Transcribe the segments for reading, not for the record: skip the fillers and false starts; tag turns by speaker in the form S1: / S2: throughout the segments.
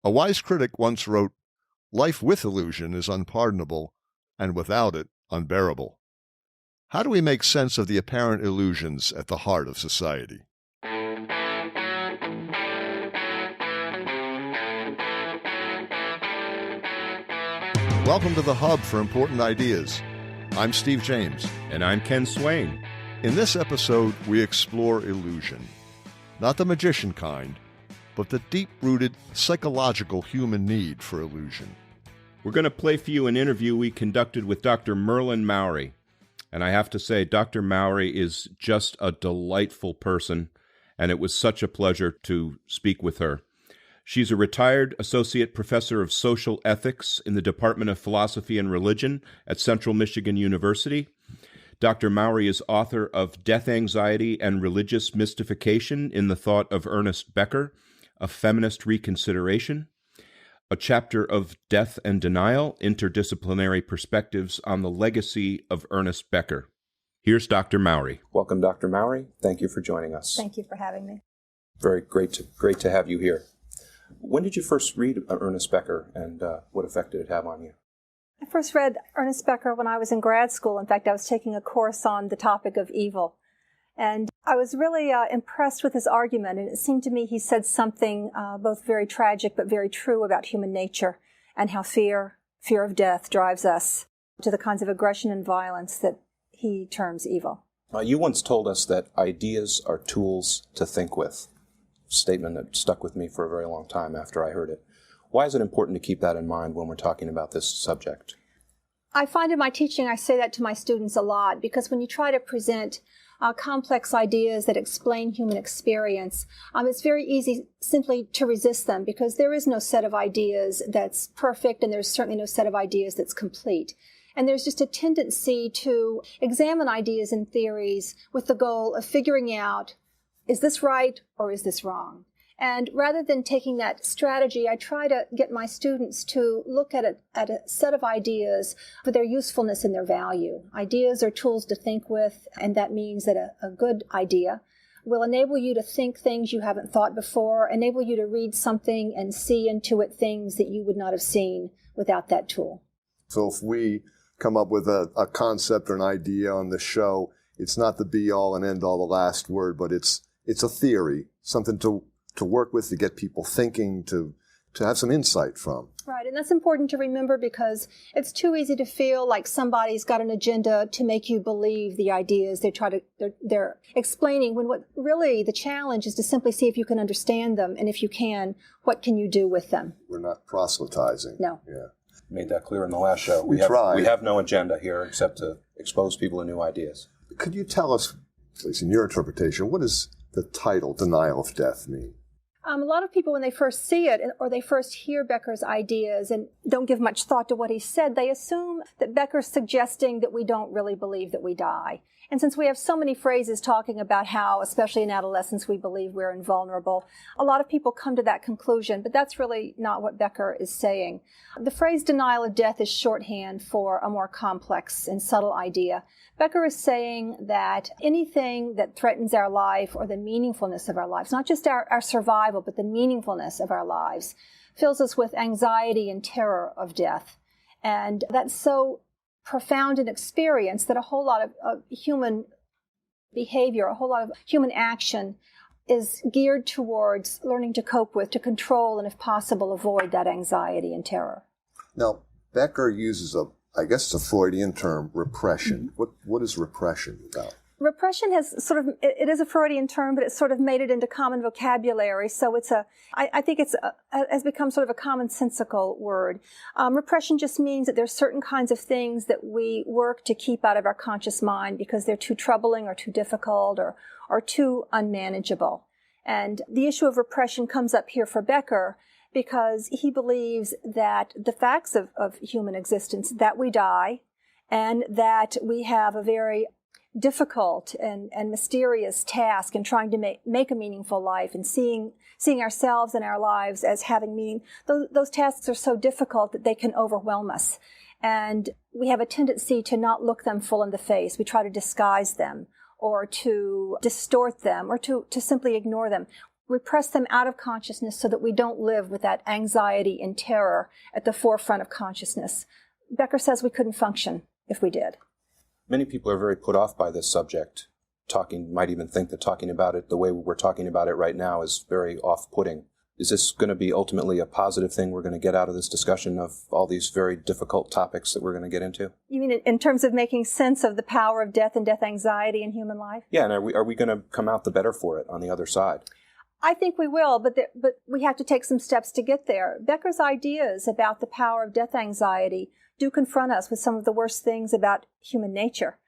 S1: A wise critic once wrote, "Life with illusion is unpardonable, and without it, unbearable." How do we make sense of the apparent illusions at the heart of society? Welcome to the Hub for Important Ideas. I'm Steve James.
S2: And I'm Ken Swain.
S1: In this episode, we explore illusion. Not the magician kind, but the deep-rooted psychological human need for illusion.
S2: We're going to play for you an interview we conducted with Dr. Merlyn Mowrey. And I have to say, Dr. Mowrey is just a delightful person, and it was such a pleasure to speak with her. She's a retired associate professor of social ethics in the Department of Philosophy and Religion at Central Michigan University. Dr. Mowrey is author of Death Anxiety and Religious Mystification in the Thought of Ernest Becker, A Feminist Reconsideration, a chapter of Death and Denial, Interdisciplinary Perspectives on the Legacy of Ernest Becker. Here's Dr. Mowrey.
S3: Welcome, Dr. Mowrey. Thank you for joining us.
S4: Thank you for having me.
S3: Very great to have you here. When did you first read Ernest Becker, and what effect did it have on you?
S4: I first read Ernest Becker when I was in grad school. In fact, I was taking a course on the topic of evil. And I was really impressed with his argument, and it seemed to me he said something both very tragic but very true about human nature and how fear of death drives us to the kinds of aggression and violence that he terms evil.
S3: You once told us that ideas are tools to think with, a statement that stuck with me for a very long time after I heard it. Why is it important to keep that in mind when we're talking about this subject?
S4: I find in my teaching I say that to my students a lot, because when you try to present complex ideas that explain human experience, it's very easy simply to resist them, because there is no set of ideas that's perfect, and there's certainly no set of ideas that's complete. And there's just a tendency to examine ideas and theories with the goal of figuring out, is this right or is this wrong? And rather than taking that strategy, I try to get my students to look at a set of ideas for their usefulness and their value. Ideas are tools to think with, and that means that a good idea will enable you to think things you haven't thought before, enable you to read something and see into it things that you would not have seen without that tool.
S1: So if we come up with a concept or an idea on the show, it's not the be-all and end-all, the last word, but it's a theory, something to work with, to get people thinking, to have some insight from.
S4: Right, and that's important to remember, because it's too easy to feel like somebody's got an agenda to make you believe the ideas they're explaining, when what really the challenge is to simply see if you can understand them, and if you can, what can you do with them?
S1: We're not proselytizing.
S4: No.
S1: Yeah.
S3: Made that clear in the last show.
S1: We tried.
S3: We have no agenda here except to expose people to new ideas. Could
S1: you tell us, please, in your interpretation, what does the title Denial of Death mean?
S4: A lot of people, when they first see it or they first hear Becker's ideas and don't give much thought to what he said, they assume that Becker's suggesting that we don't really believe that we die. And since we have so many phrases talking about how, especially in adolescence, we believe we're invulnerable, a lot of people come to that conclusion, but that's really not what Becker is saying. The phrase denial of death is shorthand for a more complex and subtle idea. Becker is saying that anything that threatens our life or the meaningfulness of our lives, not just our survival, but the meaningfulness of our lives, fills us with anxiety and terror of death. And that's so profound an experience that a whole lot of human behavior, a whole lot of human action is geared towards learning to cope with, to control, and if possible, avoid that anxiety and terror.
S1: Now, Becker uses I guess it's a Freudian term, repression. Mm-hmm. What is repression about?
S4: Repression has it is a Freudian term, but it's sort of made it into common vocabulary. So I think has become sort of a commonsensical word. Repression just means that there's certain kinds of things that we work to keep out of our conscious mind because they're too troubling or too difficult or too unmanageable. And the issue of repression comes up here for Becker because he believes that the facts of human existence, that we die, and that we have a very difficult and mysterious task in trying to make a meaningful life and seeing ourselves and our lives as having meaning. Those tasks are so difficult that they can overwhelm us. And we have a tendency to not look them full in the face. We try to disguise them or to distort them or to simply ignore them. repress them out of consciousness so that we don't live with that anxiety and terror at the forefront of consciousness. Becker says we couldn't function if we did.
S3: Many people are very put off by this subject. Might even think that talking about it the way we're talking about it right now is very off-putting. Is this going to be ultimately a positive thing we're going to get out of this discussion of all these very difficult topics that we're going to get into?
S4: You mean in terms of making sense of the power of death and death anxiety in human life?
S3: Yeah, and are we going to come out the better for it on the other side?
S4: I think we will, but we have to take some steps to get there. Becker's ideas about the power of death anxiety do confront us with some of the worst things about human nature.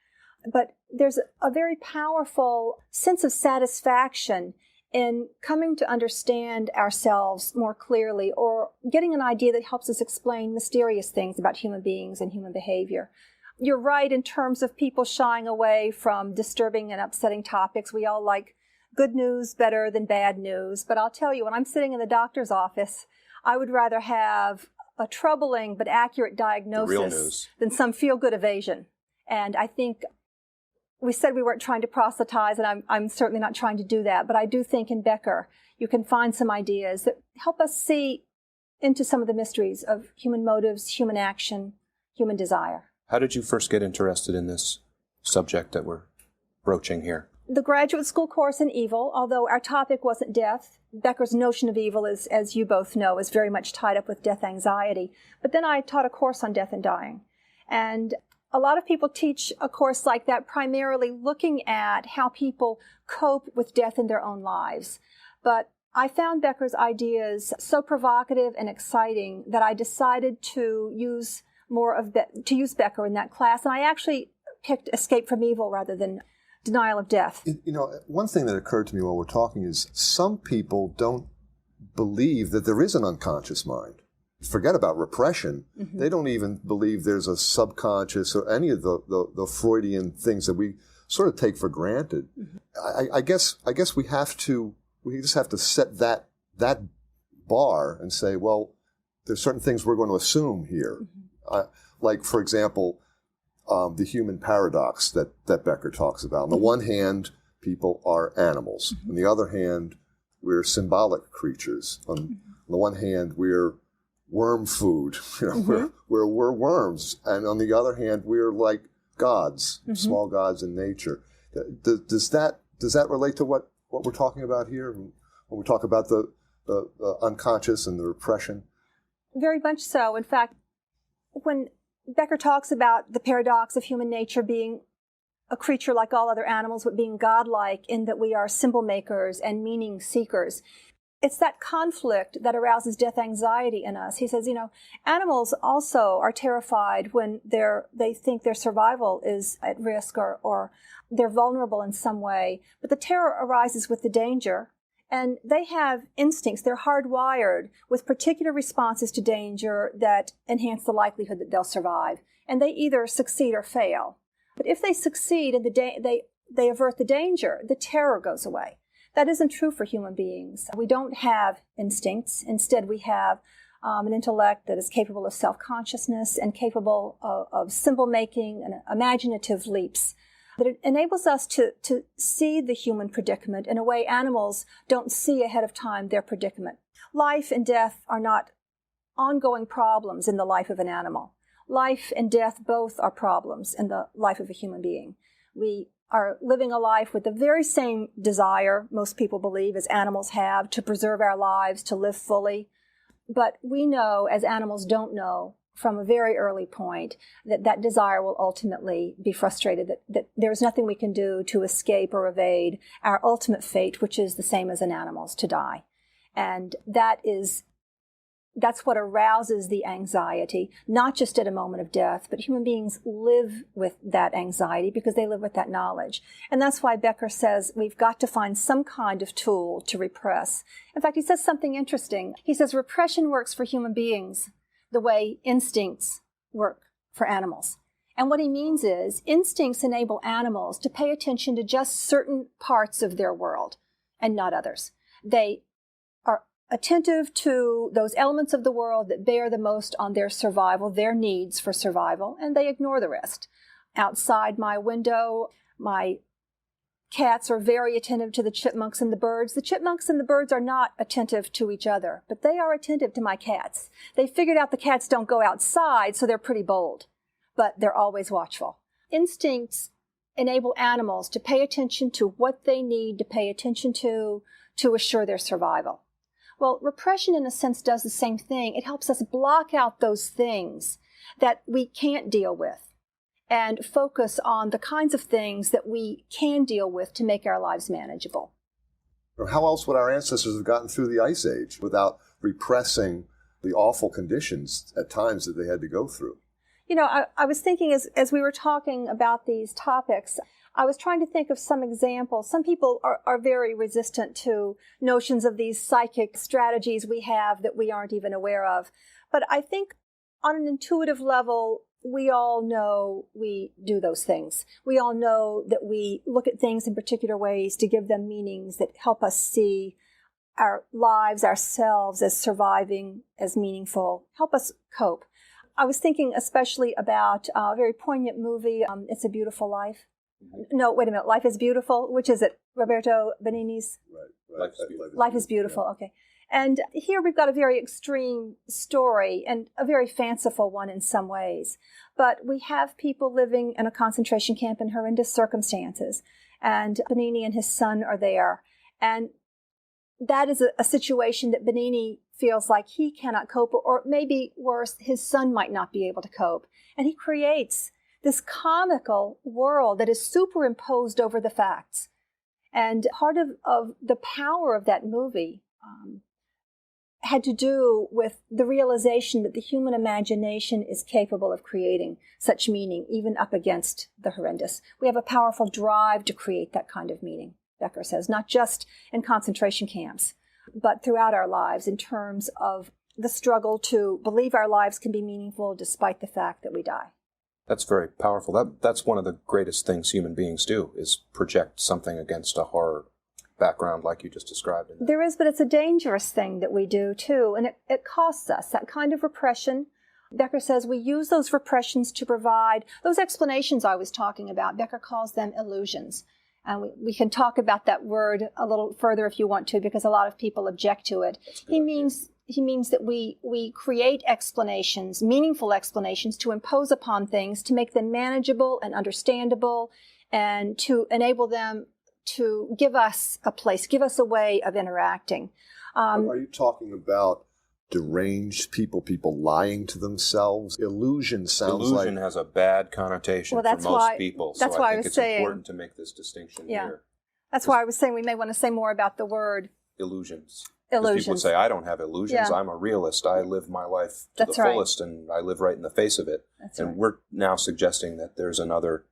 S4: But there's a very powerful sense of satisfaction in coming to understand ourselves more clearly, or getting an idea that helps us explain mysterious things about human beings and human behavior. You're right in terms of people shying away from disturbing and upsetting topics. We all like good news better than bad news. But I'll tell you, when I'm sitting in the doctor's office, I would rather have a troubling but accurate diagnosis than some feel-good evasion. And I think we said we weren't trying to proselytize, and I'm certainly not trying to do that. But I do think in Becker you can find some ideas that help us see into some of the mysteries of human motives, human action, human desire.
S3: How did you first get interested in this subject that we're broaching here?
S4: The graduate school course in evil, although our topic wasn't death. Becker's notion of evil is, as you both know, is very much tied up with death anxiety. But then I taught a course on death and dying. And a lot of people teach a course like that primarily looking at how people cope with death in their own lives. But I found Becker's ideas so provocative and exciting that I decided to use Becker in that class. And I actually picked Escape from Evil rather than Denial of Death.
S1: You know, one thing that occurred to me while we're talking is some people don't believe that there is an unconscious mind. Forget about repression. Mm-hmm. They don't even believe there's a subconscious or any of the Freudian things that we sort of take for granted. Mm-hmm. I guess we just have to set that bar and say, well, there's certain things we're going to assume here. Mm-hmm. Like, for example, the human paradox that Becker talks about. On the one hand, people are animals. Mm-hmm. On the other hand, we're symbolic creatures. On the one hand, we're worm food. You know, mm-hmm. we're worms. And on the other hand, we're like gods, mm-hmm. small gods in nature. Does that relate to what we're talking about here when we talk about the unconscious and the repression?
S4: Very much so. In fact, when Becker talks about the paradox of human nature being a creature like all other animals, but being godlike in that we are symbol makers and meaning seekers. It's that conflict that arouses death anxiety in us. He says, animals also are terrified when they think their survival is at risk or they're vulnerable in some way. But the terror arises with the danger. And they have instincts. They're hardwired with particular responses to danger that enhance the likelihood that they'll survive. And they either succeed or fail. But if they succeed and they avert the danger, the terror goes away. That isn't true for human beings. We don't have instincts. Instead, we have an intellect that is capable of self-consciousness and capable of symbol-making and imaginative leaps. That it enables us to see the human predicament in a way animals don't see ahead of time their predicament. Life and death are not ongoing problems in the life of an animal. Life and death both are problems in the life of a human being. We are living a life with the very same desire, most people believe, as animals have, to preserve our lives, to live fully. But we know, as animals don't know, from a very early point, that desire will ultimately be frustrated, that there's nothing we can do to escape or evade our ultimate fate, which is the same as an animal's, to die. And that's what arouses the anxiety, not just at a moment of death, but human beings live with that anxiety because they live with that knowledge. And that's why Becker says we've got to find some kind of tool to repress. In fact, he says something interesting. He says repression works for human beings the way instincts work for animals. And what he means is instincts enable animals to pay attention to just certain parts of their world and not others. They are attentive to those elements of the world that bear the most on their survival, their needs for survival, and they ignore the rest. Outside my window, my cats are very attentive to the chipmunks and the birds. The chipmunks and the birds are not attentive to each other, but they are attentive to my cats. They figured out the cats don't go outside, so they're pretty bold, but they're always watchful. Instincts enable animals to pay attention to what they need to pay attention to assure their survival. Well, repression, in a sense, does the same thing. It helps us block out those things that we can't deal with and focus on the kinds of things that we can deal with to make our lives manageable.
S1: Or how else would our ancestors have gotten through the Ice Age without repressing the awful conditions at times that they had to go through?
S4: You know, I was thinking as we were talking about these topics, I was trying to think of some examples. Some people are very resistant to notions of these psychic strategies we have that we aren't even aware of. But I think on an intuitive level, we all know we do those things. We all know that we look at things in particular ways to give them meanings that help us see our lives, ourselves as surviving, as meaningful, help us cope. I was thinking especially about a very poignant movie, It's a Beautiful Life. No, wait a minute, Life is Beautiful. Which is it? Roberto Benigni's?
S1: Right.
S4: Life is Beautiful, okay. And here we've got a very extreme story and a very fanciful one in some ways. But we have people living in a concentration camp in horrendous circumstances. And Benigni and his son are there. And that is a situation that Benigni feels like he cannot cope, or maybe worse, his son might not be able to cope. And he creates this comical world that is superimposed over the facts. And part of the power of that movie had to do with the realization that the human imagination is capable of creating such meaning, even up against the horrendous. We have a powerful drive to create that kind of meaning, Becker says, not just in concentration camps, but throughout our lives in terms of the struggle to believe our lives can be meaningful despite the fact that we die.
S3: That's very powerful. That's one of the greatest things human beings do, is project something against a horror background like you just described.
S4: There is, but it's a dangerous thing that we do too, and it costs us. That kind of repression, Becker says, we use those repressions to provide those explanations I was talking about. Becker calls them illusions. And we can talk about that word a little further if you want to, because a lot of people object to it. He means that we create explanations, meaningful explanations, to impose upon things, to make them manageable and understandable, and to enable them to give us a place, give us a way of interacting.
S1: Are you talking about deranged people lying to themselves? Illusion
S3: has a bad connotation for most people.
S4: That's
S3: so
S4: why
S3: I think it's important to make this distinction here.
S4: That's why I was saying we may want to say more about the word
S3: illusions.
S4: Illusions.
S3: People would say, I don't have illusions. I'm a realist. I live my life to the fullest, and I live right in the face of it. We're now suggesting that there's another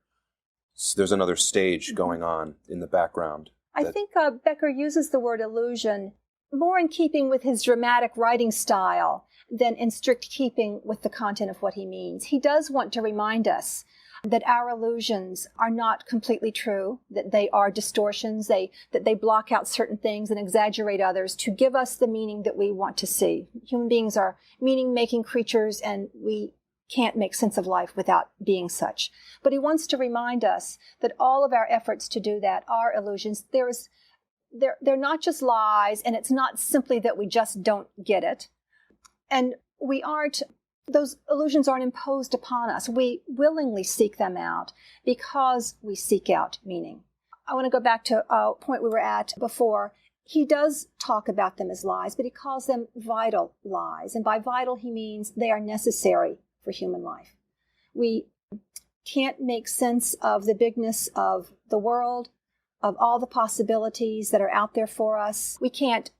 S3: stage going on in the background.
S4: I think Becker uses the word illusion more in keeping with his dramatic writing style than in strict keeping with the content of what he means. He does want to remind us that our illusions are not completely true, that they are distortions, that they block out certain things and exaggerate others to give us the meaning that we want to see. Human beings are meaning-making creatures, and we can't make sense of life without being such. But he wants to remind us that all of our efforts to do that are illusions. They're not just lies, and it's not simply that we just don't get it. And those illusions aren't imposed upon us. We willingly seek them out because we seek out meaning. I want to go back to a point we were at before. He does talk about them as lies, but he calls them vital lies. And by vital, he means they are necessary for human life. We can't make sense of the bigness of the world, of all the possibilities that are out there for us. We can't,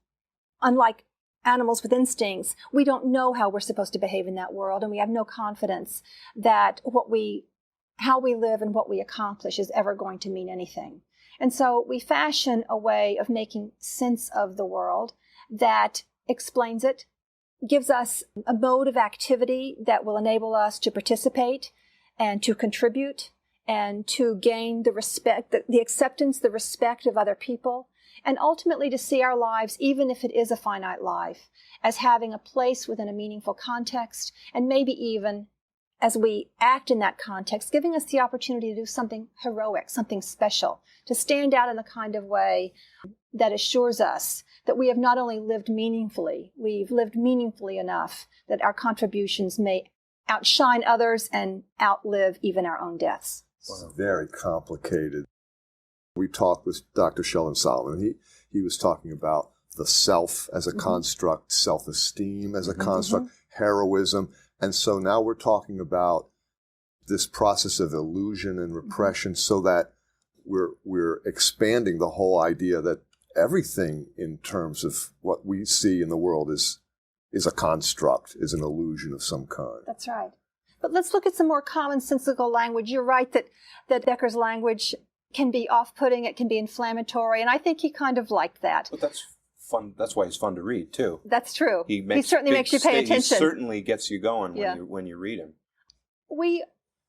S4: unlike animals with instincts, we don't know how we're supposed to behave in that world, and we have no confidence that how we live and what we accomplish is ever going to mean anything. And so we fashion a way of making sense of the world that explains it, gives us a mode of activity that will enable us to participate and to contribute and to gain the respect, the acceptance, the respect of other people, and ultimately to see our lives, even if it is a finite life, as having a place within a meaningful context, and maybe even as we act in that context, giving us the opportunity to do something heroic, something special, to stand out in the kind of way that assures us that we have not only lived meaningfully, we've lived meaningfully enough that our contributions may outshine others and outlive even our own deaths.
S1: Wow, very complicated. We talked with Dr. Sheldon Solomon. He was talking about the self as a construct, self-esteem as a construct, heroism. And so now we're talking about this process of illusion and repression so that we're expanding the whole idea that everything in terms of what we see in the world is a construct, is an illusion of some kind.
S4: That's right. But let's look at some more commonsensical language. You're right that Becker's language can be off-putting, it can be inflammatory, and I think he kind of liked that.
S3: But that's fun. That's why he's fun to read, too.
S4: That's true.
S3: He
S4: certainly makes you pay attention.
S3: He certainly gets you going when you read him.
S4: We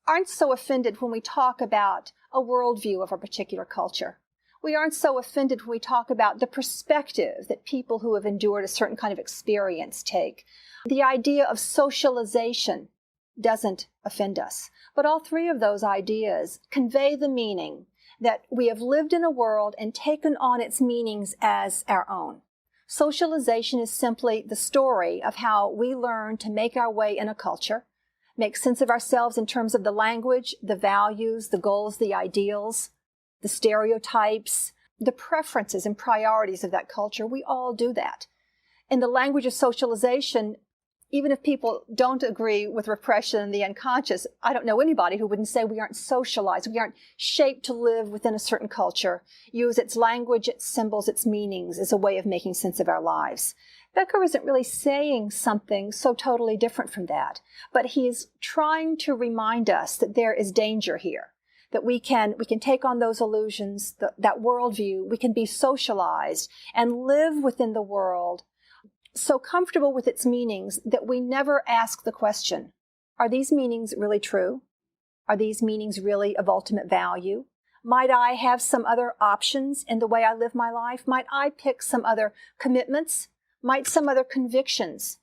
S4: aren't so offended when we talk about a worldview of a particular culture. We aren't so offended when we talk about the perspective that people who have endured a certain kind of experience take. The idea of socialization doesn't offend us. But all three of those ideas convey the meaning that we have lived in a world and taken on its meanings as our own. Socialization is simply the story of how we learn to make our way in a culture, make sense of ourselves in terms of the language, the values, the goals, the ideals, the stereotypes, the preferences and priorities of that culture. We all do that. In the language of socialization, even if people don't agree with repression and the unconscious, I don't know anybody who wouldn't say we aren't socialized, we aren't shaped to live within a certain culture, use its language, its symbols, its meanings as a way of making sense of our lives. Becker isn't really saying something so totally different from that, but he is trying to remind us that there is danger here, that we can take on those illusions, that worldview, we can be socialized and live within the world so comfortable with its meanings that we never ask the question, are these meanings really true? Are these meanings really of ultimate value? Might I have some other options in the way I live my life? Might I pick some other commitments? Might some other convictions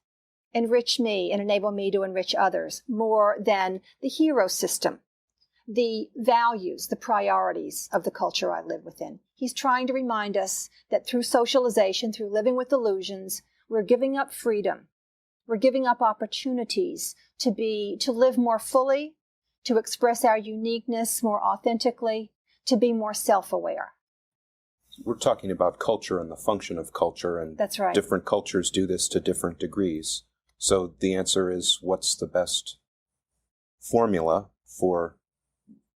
S4: enrich me and enable me to enrich others more than the hero system, the values, the priorities of the culture I live within? He's trying to remind us that through socialization, through living with illusions, we're giving up freedom. We're giving up opportunities to live more fully, to express our uniqueness more authentically, to be more self-aware.
S3: We're talking about culture and the function of culture, and
S4: that's right.
S3: Different cultures do this to different degrees. So the answer is, what's the best formula for,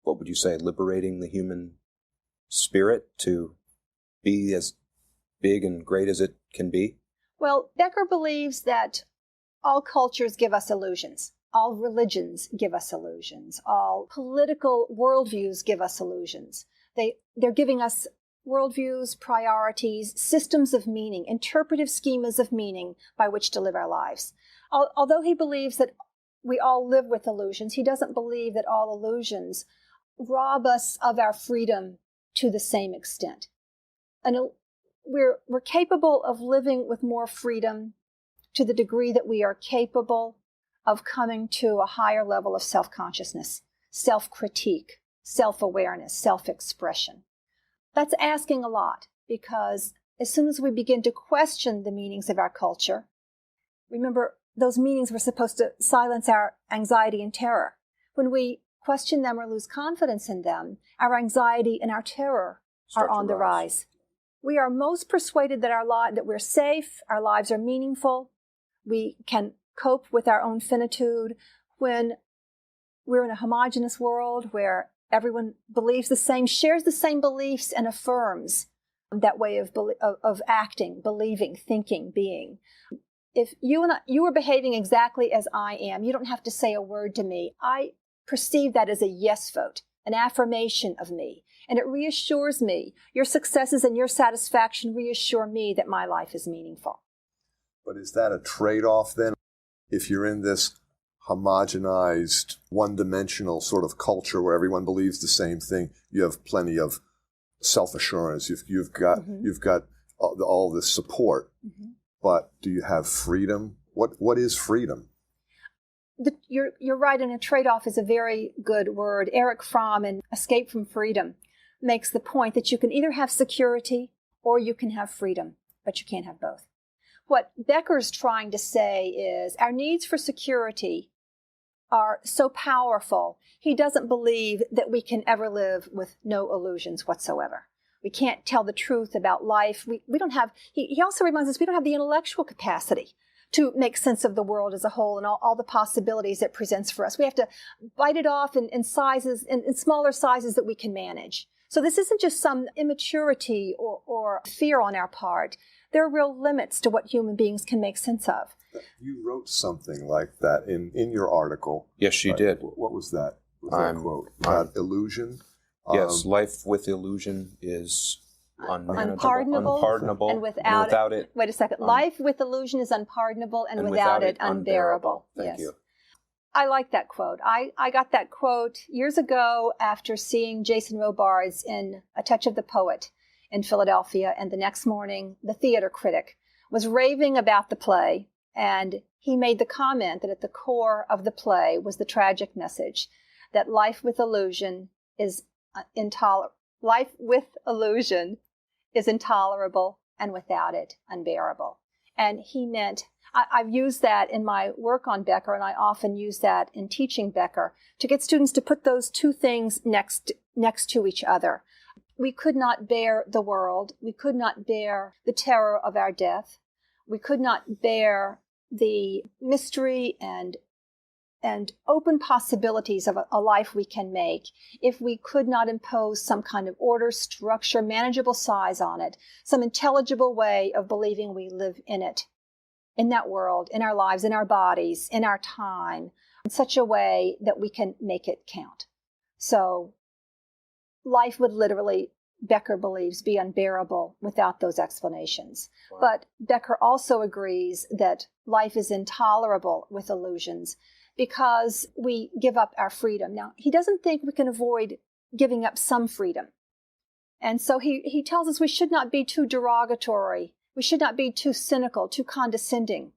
S3: what would you say, liberating the human spirit to be as big and great as it can be?
S4: Well, Becker believes that all cultures give us illusions. All religions give us illusions. All political worldviews give us illusions. They're giving us worldviews, priorities, systems of meaning, interpretive schemas of meaning by which to live our lives. Although he believes that we all live with illusions, he doesn't believe that all illusions rob us of our freedom to the same extent. And we're capable of living with more freedom to the degree that we are capable of coming to a higher level of self-consciousness, self-critique, self-awareness, self-expression. That's asking a lot, because as soon as we begin to question the meanings of our culture, remember, those meanings were supposed to silence our anxiety and terror. When we question them or lose confidence in them, our anxiety and our terror are on the rise. We are most persuaded that we're safe, our lives are meaningful, we can cope with our own finitude when we're in a homogeneous world where everyone believes the same, shares the same beliefs, and affirms that way of acting, believing, thinking, being. If you are behaving exactly as I am, you don't have to say a word to me. I perceive that as a yes vote, an affirmation of me. And it reassures me. Your successes and your satisfaction reassure me that my life is meaningful.
S1: But is that a trade-off then? If you're in this homogenized, one-dimensional sort of culture where everyone believes the same thing, you have plenty of self-assurance. You've got all this support. Mm-hmm. But do you have freedom? What is freedom?
S4: you're right, and a trade-off is a very good word. Erich Fromm in Escape from Freedom makes the point that you can either have security or you can have freedom, but you can't have both. What Becker's trying to say is our needs for security are so powerful, he doesn't believe that we can ever live with no illusions whatsoever. We can't tell the truth about life. We don't have, he also reminds us we don't have the intellectual capacity to make sense of the world as a whole and all the possibilities it presents for us. We have to bite it off in sizes, in smaller sizes that we can manage. So this isn't just some immaturity or fear on our part. There are real limits to what human beings can make sense of.
S1: You wrote something like that in your article.
S3: Yes, she did.
S1: What was that? That quote? About illusion?
S3: Yes, life with illusion is
S4: unpardonable, and without it. Wait a second. Life with illusion is unpardonable, and without it, unbearable.
S3: Thank you.
S4: I like that quote. I got that quote years ago after seeing Jason Robards in A Touch of the Poet in Philadelphia, and the next morning, the theater critic was raving about the play, and he made the comment that at the core of the play was the tragic message that life with illusion is intolerable. Life with illusion is intolerable, and without it, unbearable. And he meant, I've used that in my work on Becker, and I often use that in teaching Becker, to get students to put those two things next to each other. We could not bear the world. We could not bear the terror of our death. We could not bear the mystery and open possibilities of a life we can make if we could not impose some kind of order, structure, manageable size on it, some intelligible way of believing we live in it, in that world, in our lives, in our bodies, in our time, in such a way that we can make it count. So life would literally, Becker believes, be unbearable without those explanations. Wow. But Becker also agrees that life is intolerable with illusions because we give up our freedom. Now, he doesn't think we can avoid giving up some freedom. And so he tells us we should not be too derogatory. We should not be too cynical, too condescending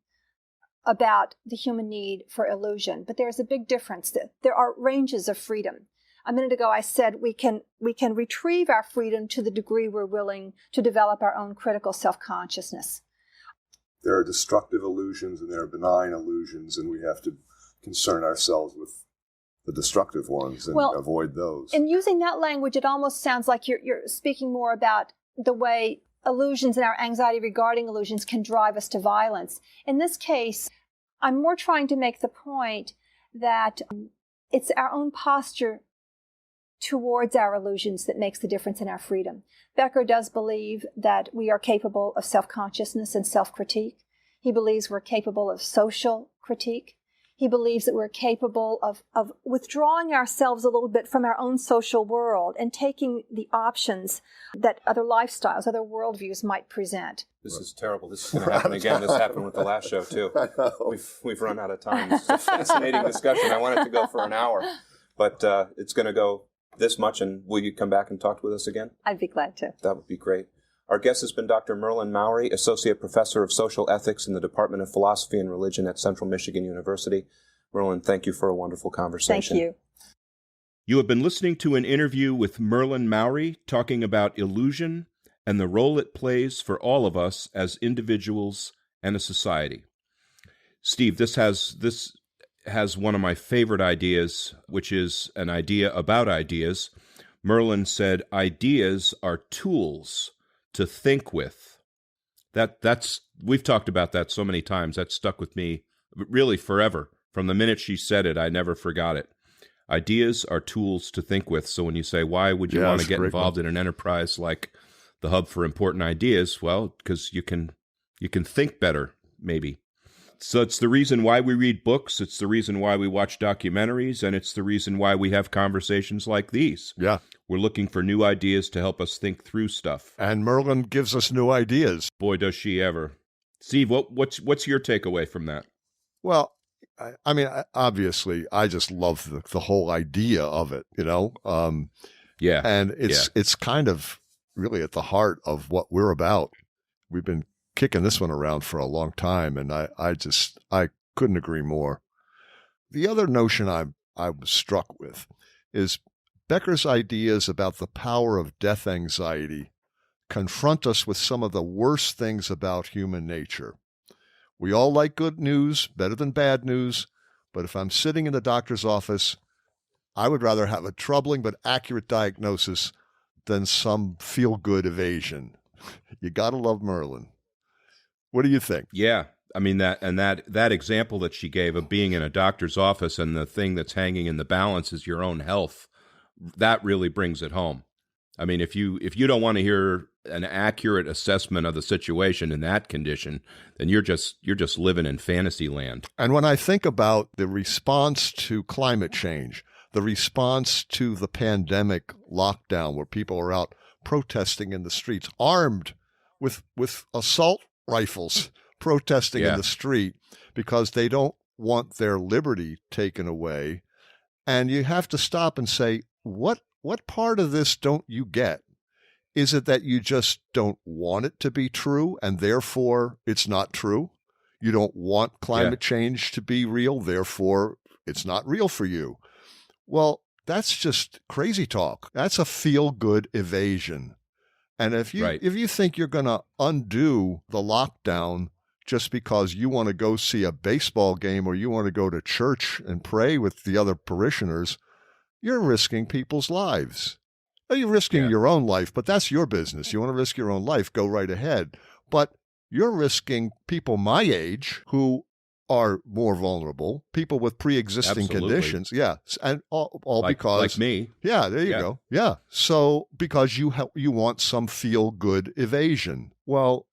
S4: about the human need for illusion. But there's a big difference. There are ranges of freedom. A minute ago, I said we can retrieve our freedom to the degree we're willing to develop our own critical self-consciousness.
S1: There are destructive illusions and there are benign illusions, and we have to concern ourselves with the destructive ones and avoid those. In
S4: using that language, it almost sounds like you're speaking more about the way illusions and our anxiety regarding illusions can drive us to violence. In this case, I'm more trying to make the point that it's our own posture towards our illusions that makes the difference in our freedom. Becker does believe that we are capable of self-consciousness and self-critique. He believes we're capable of social critique. He believes that we're capable of withdrawing ourselves a little bit from our own social world and taking the options that other lifestyles, other worldviews might present.
S3: This is terrible. This is going to happen again. This happened with the last show, too. We've run out of time. This is a fascinating discussion. I wanted to go for an hour, but it's going to go this much, and will you come back and talk with us again?
S4: I'd be glad to.
S3: That would be great. Our guest has been Dr. Merlyn Mowrey, Associate Professor of Social Ethics in the Department of Philosophy and Religion at Central Michigan University. Merlyn, thank you for a wonderful conversation.
S4: Thank you.
S2: You have been listening to an interview with Merlyn Mowrey talking about illusion and the role it plays for all of us as individuals and a society. Steve, this has one of my favorite ideas, which is an idea about ideas. Merlyn said, ideas are tools to think with. We've talked about that so many times. That stuck with me really forever. From the minute she said it, I never forgot it. Ideas are tools to think with. So when you say, why would you want to get involved in an enterprise like the Hub for Important Ideas? Well, because you can think better, maybe. So it's the reason why we read books, it's the reason why we watch documentaries, and it's the reason why we have conversations like these.
S5: Yeah.
S2: We're looking for new ideas to help us think through stuff.
S5: And Merlyn gives us new ideas.
S2: Boy, does she ever. Steve, what's your takeaway from that?
S5: Well, I mean, obviously, I just love the whole idea of it, you know?
S2: Yeah.
S5: And it's kind of really at the heart of what we're about. We've been kicking this one around for a long time, and I couldn't agree more. The other notion I was struck with is Becker's ideas about the power of death anxiety confront us with some of the worst things about human nature. We all like good news, better than bad news, but if I'm sitting in the doctor's office, I would rather have a troubling but accurate diagnosis than some feel-good evasion. You got to love Merlyn. What do you think?
S2: Yeah. I mean, that example that she gave of being in a doctor's office and the thing that's hanging in the balance is your own health, that really brings it home. I mean, if you don't want to hear an accurate assessment of the situation in that condition, then you're just living in fantasy land.
S5: And when I think about the response to climate change, the response to the pandemic lockdown, where people are out protesting in the streets, armed with assault rifles, protesting in the street because they don't want their liberty taken away. And you have to stop and say, what part of this don't you get? Is it that you just don't want it to be true and therefore it's not true? You don't want climate change to be real, therefore it's not real for you. Well, that's just crazy talk. That's a feel-good evasion. And if you think you're going to undo the lockdown just because you want to go see a baseball game or you want to go to church and pray with the other parishioners, you're risking people's lives. You're risking your own life, but that's your business. You want to risk your own life, go right ahead. But you're risking people my age who are more vulnerable, people with pre-existing conditions. Yeah, and all because...
S2: Like me.
S5: Yeah, there you go. Yeah, so because you want some feel-good evasion. Well,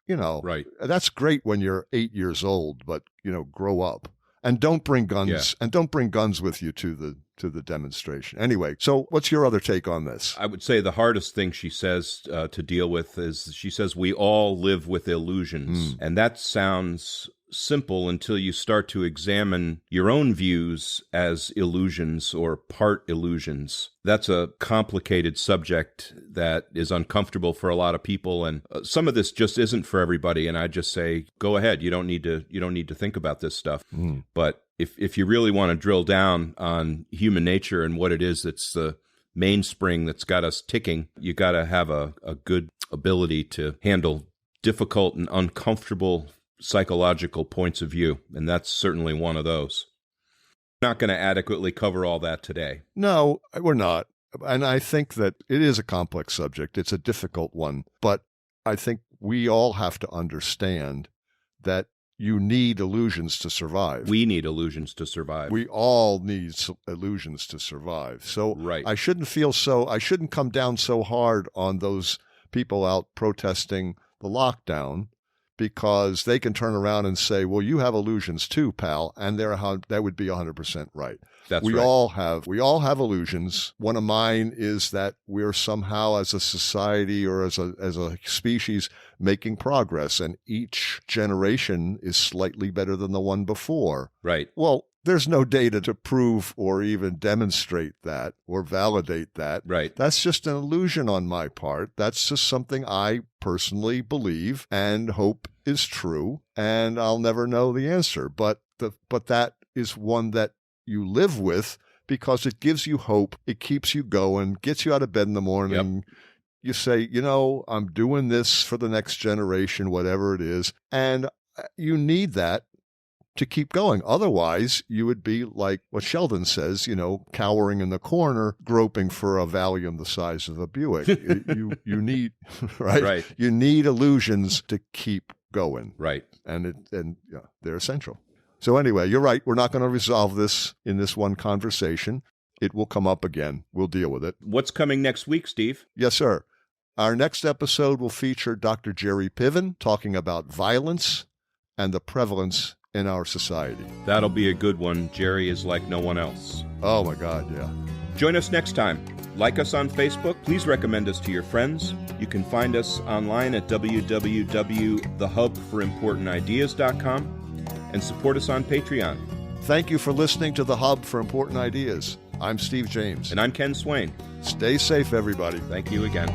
S5: that's great when you're 8 years old, but, grow up. And don't bring guns, and don't bring guns with you to the demonstration. Anyway, so what's your other take on this?
S2: I would say the hardest thing she says to deal with is she says we all live with illusions. And that sounds simple until you start to examine your own views as illusions or part illusions. That's a complicated subject that is uncomfortable for a lot of people, and some of this just isn't for everybody. And I just say, go ahead. You don't need to think about this stuff. But if you really want to drill down on human nature and what it is that's the mainspring that's got us ticking, you got to have a good ability to handle difficult and uncomfortable psychological points of view, and that's certainly one of those. We're not going to adequately cover all that today.
S5: No, we're not. And I think that it is a complex subject. It's a difficult one. But I think we all have to understand that you need illusions to survive.
S2: We need illusions to survive.
S5: We all need illusions to survive. So I shouldn't come down so hard on those people out protesting the lockdown, because they can turn around and say, well, you have illusions too, pal. And that would be 100% right. We all have illusions. One of mine is that we're somehow, as a society or as a species, making progress, and each generation is slightly better than the one before.
S2: Right.
S5: Well, there's no data to prove or even demonstrate that or validate that.
S2: Right.
S5: That's just an illusion on my part. That's just something I personally believe and hope is true, and I'll never know the answer. But that is one that you live with because it gives you hope. It keeps you going, gets you out of bed in the morning. Yep. You say, I'm doing this for the next generation, whatever it is. And you need that to keep going. Otherwise, you would be like what Sheldon says, cowering in the corner, groping for a Valium the size of a Buick. you need, right? You need illusions to keep going.
S2: Right.
S5: And they're essential. So anyway, you're right. We're not going to resolve this in this one conversation. It will come up again. We'll deal with it.
S2: What's coming next week, Steve?
S5: Yes, sir. Our next episode will feature Dr. Jerry Piven talking about violence and the prevalence in our society.
S2: That'll be a good one. Jerry is like no one else.
S5: Oh, my God, yeah.
S2: Join us next time. Like us on Facebook. Please recommend us to your friends. You can find us online at www.thehubforimportantideas.com and support us on Patreon.
S5: Thank you for listening to The Hub for Important Ideas. I'm Steve James.
S2: And I'm Ken Swain.
S5: Stay safe, everybody.
S2: Thank you again.